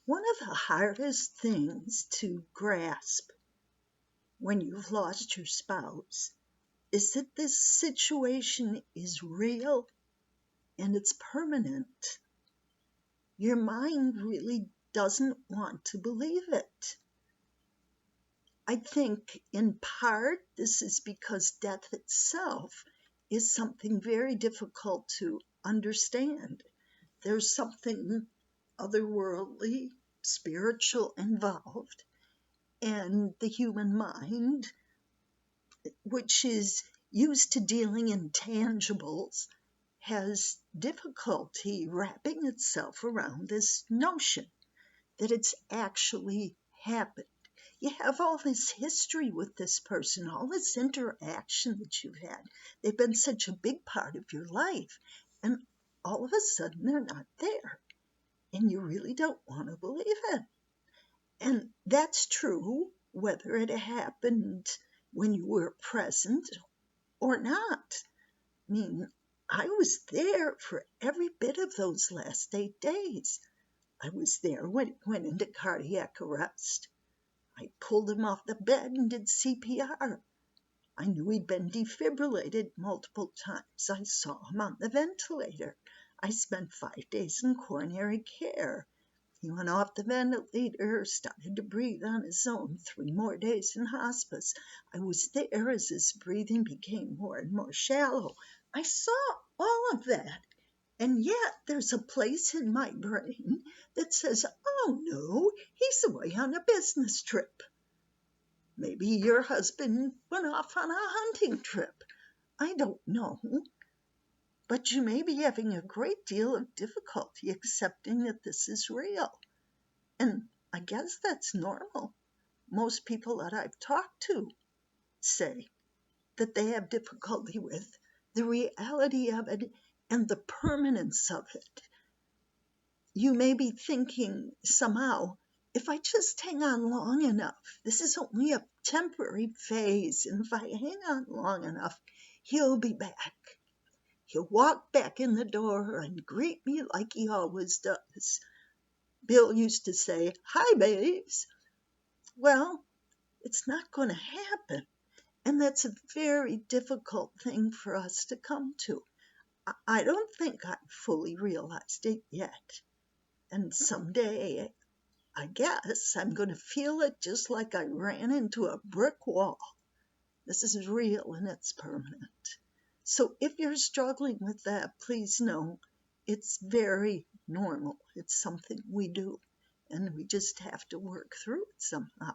One of the hardest things to grasp when you've lost your spouse is that this situation is real and it's permanent. Your mind really doesn't want to believe it. I think in part this is because death itself is something very difficult to understand. There's something otherworldly, spiritual involved, and the human mind, which is used to dealing in tangibles, has difficulty wrapping itself around this notion that it's actually happened. You have all this history with this person, all this interaction that you've had. They've been such a big part of your life, and all of a sudden they're not there, and you really don't want to believe it. And that's true whether it happened when you were present or not. I mean, I was there for every bit of those last 8 days. I was there when he went into cardiac arrest. I pulled him off the bed and did CPR. I knew he'd been defibrillated multiple times. I saw him on the ventilator. I spent 5 days in coronary care. He went off the ventilator, started to breathe on his own, 3 more days in hospice. I was there as his breathing became more and more shallow. I saw all of that. And yet there's a place in my brain that says, oh no, he's away on a business trip. Maybe your husband went off on a hunting trip. I don't know. But you may be having a great deal of difficulty accepting that this is real. And I guess that's normal. Most people that I've talked to say that they have difficulty with the reality of it and the permanence of it. You may be thinking somehow, if I just hang on long enough, this is only a temporary phase, and if I hang on long enough, he'll be back. He'll walk back in the door and greet me like he always does. Bill used to say, hi, babes. Well, it's not going to happen. And that's a very difficult thing for us to come to. I don't think I've fully realized it yet. And someday, I guess, I'm going to feel it just like I ran into a brick wall. This is real and it's permanent. So if you're struggling with that, please know it's very normal. It's something we do, and we just have to work through it somehow.